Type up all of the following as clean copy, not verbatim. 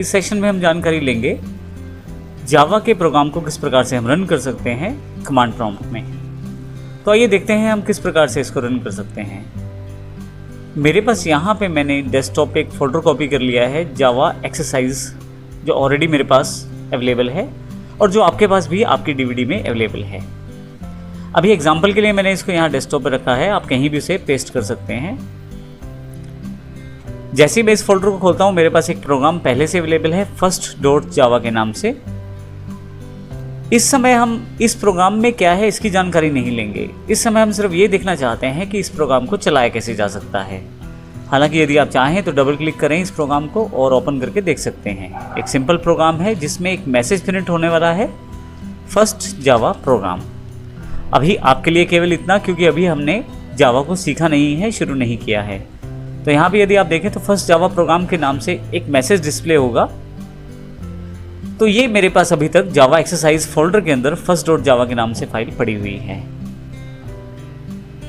इस सेशन में हम जानकारी लेंगे जावा के प्रोग्राम को किस प्रकार से हम रन कर सकते हैं कमांड प्रॉम्प्ट में। तो आइए देखते हैं हम किस प्रकार से इसको रन कर सकते हैं। मेरे पास यहाँ पे मैंने डेस्कटॉप पे एक फोल्डर कॉपी कर लिया है जावा एक्सरसाइज, जो ऑलरेडी मेरे पास अवेलेबल है और जो आपके पास भी आपकी डीवीडी में अवेलेबल है। अभी एग्जांपल के लिए मैंने इसको यहाँ डेस्कटॉप पे रखा है, आप कहीं भी उसे पेस्ट कर सकते हैं। जैसे ही मैं इस फोल्डर को खोलता हूँ, मेरे पास एक प्रोग्राम पहले से अवेलेबल है first.java के नाम से। इस समय हम इस प्रोग्राम में क्या है इसकी जानकारी नहीं लेंगे। इस समय हम सिर्फ ये देखना चाहते हैं कि इस प्रोग्राम को चलाया कैसे जा सकता है। हालांकि यदि आप चाहें तो डबल क्लिक करें इस प्रोग्राम को और ओपन करके देख सकते हैं। एक सिंपल प्रोग्राम है जिसमें एक मैसेज प्रिंट होने वाला है, फर्स्ट जावा प्रोग्राम। अभी आपके लिए केवल इतना, क्योंकि अभी हमने जावा को सीखा नहीं है, शुरू नहीं किया है। तो यहाँ भी यदि आप देखें तो फर्स्ट जावा प्रोग्राम के नाम से एक मैसेज डिस्प्ले होगा। तो ये मेरे पास अभी तक जावा एक्सरसाइज फोल्डर के अंदर first.java के नाम से फाइल पड़ी हुई है।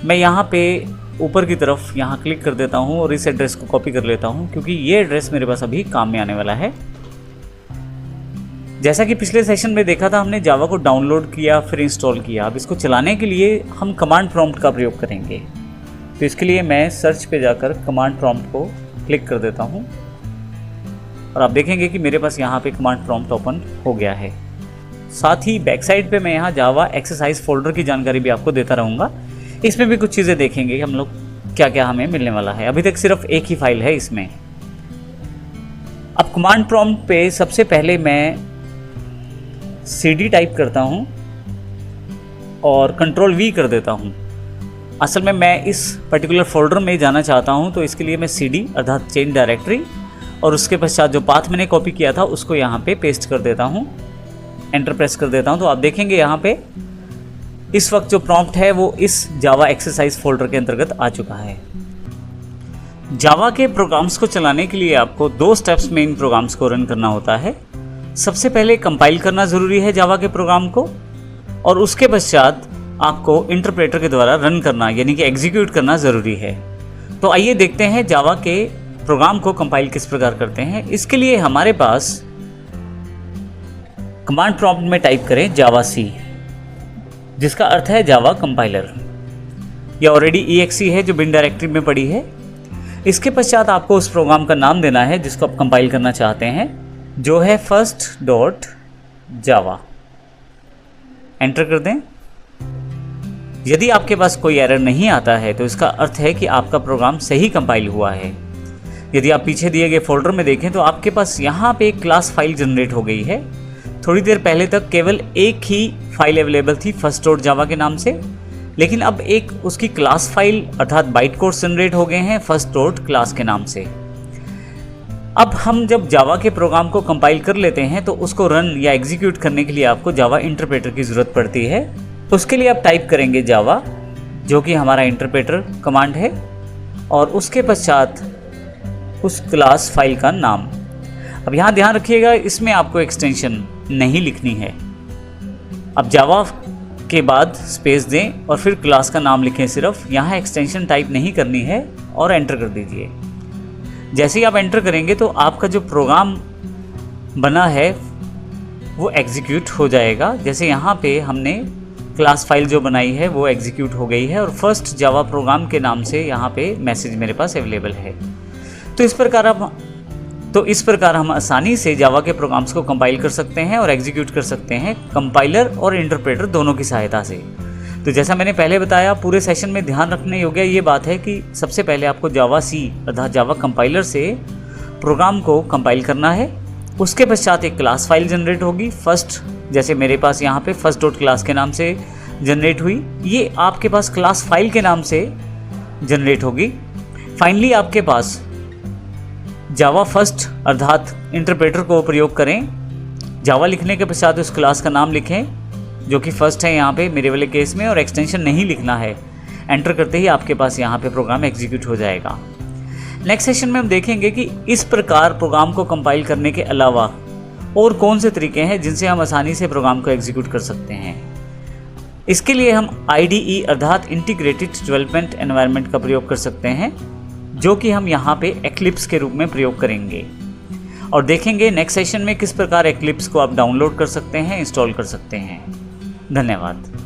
मैं यहाँ पे ऊपर की तरफ यहाँ क्लिक कर देता हूँ और इस एड्रेस को कॉपी कर लेता हूँ, क्योंकि ये एड्रेस मेरे पास अभी काम में आने वाला है। जैसा कि पिछले सेशन में देखा था, हमने जावा को डाउनलोड किया फिर इंस्टॉल किया। अब इसको चलाने के लिए हम कमांड प्रॉम्प्ट का प्रयोग करेंगे। तो इसके लिए मैं सर्च पे जाकर कमांड प्रॉम्प्ट को क्लिक कर देता हूँ और आप देखेंगे कि मेरे पास यहाँ पे कमांड प्रॉम्प्ट ओपन हो गया है। साथ ही बैक साइड पे मैं यहाँ जावा एक्सरसाइज फोल्डर की जानकारी भी आपको देता रहूँगा। इसमें भी कुछ चीज़ें देखेंगे हम लोग क्या क्या हमें मिलने वाला है। अभी तक सिर्फ एक ही फाइल है इसमें। अब कमांड प्रॉम्प्ट पे सबसे पहले मैं cd टाइप करता हूँ और Ctrl+V कर देता हूँ। असल में मैं इस पर्टिकुलर फोल्डर में जाना चाहता हूँ, तो इसके लिए मैं cd अर्थात चेंज डायरेक्टरी और उसके पश्चात जो पाथ मैंने कॉपी किया था उसको यहाँ पे पेस्ट कर देता हूँ, एंटर प्रेस कर देता हूँ। तो आप देखेंगे यहाँ पे इस वक्त जो प्रॉम्प्ट है वो इस जावा एक्सरसाइज फोल्डर के अंतर्गत आ चुका है। जावा के प्रोग्राम्स को चलाने के लिए आपको दो स्टेप्स में इन प्रोग्राम्स को रन करना होता है। सबसे पहले कंपाइल करना ज़रूरी है जावा के प्रोग्राम को, और उसके पश्चात आपको इंटरप्रेटर के द्वारा रन करना यानी कि एग्जीक्यूट करना ज़रूरी है। तो आइए देखते हैं जावा के प्रोग्राम को कंपाइल किस प्रकार करते हैं। इसके लिए हमारे पास कमांड प्रॉम्प्ट में टाइप करें जावा सी, जिसका अर्थ है जावा कंपाइलर। यह ऑलरेडी EXE है जो बिन डायरेक्टरी में पड़ी है। इसके पश्चात आपको उस प्रोग्राम का नाम देना है जिसको आप कंपाइल करना चाहते हैं, जो है first.java। एंटर कर दें। यदि आपके पास कोई एरर नहीं आता है तो इसका अर्थ है कि आपका प्रोग्राम सही कंपाइल हुआ है। यदि आप पीछे दिए गए फोल्डर में देखें तो आपके पास यहाँ पे एक क्लास फाइल जनरेट हो गई है। थोड़ी देर पहले तक केवल एक ही फाइल अवेलेबल थी first.java के नाम से, लेकिन अब एक उसकी क्लास फाइल अर्थात बाइट कोड्स जनरेट हो गए हैं first.class के नाम से। अब हम जब जावा के प्रोग्राम को कंपाइल कर लेते हैं तो उसको रन या एग्जीक्यूट करने के लिए आपको जावा इंटरप्रेटर की ज़रूरत पड़ती है। उसके लिए आप टाइप करेंगे जावा, जो कि हमारा इंटरप्रेटर कमांड है, और उसके पश्चात उस क्लास फाइल का नाम। अब यहाँ ध्यान रखिएगा, इसमें आपको एक्सटेंशन नहीं लिखनी है। अब जावा के बाद स्पेस दें और फिर क्लास का नाम लिखें सिर्फ। यहाँ एक्सटेंशन टाइप नहीं करनी है और एंटर कर दीजिए। जैसे ही आप एंटर करेंगे तो आपका जो प्रोग्राम बना है वो एग्जीक्यूट हो जाएगा। जैसे यहाँ पे हमने क्लास फाइल जो बनाई है वो एग्जीक्यूट हो गई है और फर्स्ट जावा प्रोग्राम के नाम से यहाँ पे मैसेज मेरे पास अवेलेबल है। तो इस प्रकार हम आसानी से जावा के प्रोग्राम्स को कंपाइल कर सकते हैं और एग्जीक्यूट कर सकते हैं, कंपाइलर और इंटरप्रेटर दोनों की सहायता से। तो जैसा मैंने पहले बताया, पूरे सेशन में ध्यान रखने योग्य ये बात है कि सबसे पहले आपको जावा सी अर्थात जावा कंपाइलर से प्रोग्राम को कंपाइल करना है। उसके पश्चात एक क्लास फाइल जनरेट होगी फर्स्ट, जैसे मेरे पास यहाँ पे first.class के नाम से जनरेट हुई, ये आपके पास क्लास फाइल के नाम से जनरेट होगी। फाइनली आपके पास जावा फर्स्ट अर्थात इंटरप्रेटर को प्रयोग करें। जावा लिखने के पश्चात उस क्लास का नाम लिखें जो कि फर्स्ट है यहाँ पे मेरे वाले केस में, और एक्सटेंशन नहीं लिखना है। एंटर करते ही आपके पास यहाँ पे प्रोग्राम एग्जीक्यूट हो जाएगा। नेक्स्ट सेशन में हम देखेंगे कि इस प्रकार प्रोग्राम को कंपाइल करने के अलावा और कौन से तरीके हैं जिनसे हम आसानी से प्रोग्राम को एग्जीक्यूट कर सकते हैं। इसके लिए हम IDE अर्थात इंटीग्रेटेड डेवलपमेंट एनवायरनमेंट का प्रयोग कर सकते हैं, जो कि हम यहाँ पे एक्लिप्स के रूप में प्रयोग करेंगे। और देखेंगे नेक्स्ट सेशन में किस प्रकार एक्लिप्स को आप डाउनलोड कर सकते हैं, इंस्टॉल कर सकते हैं। धन्यवाद।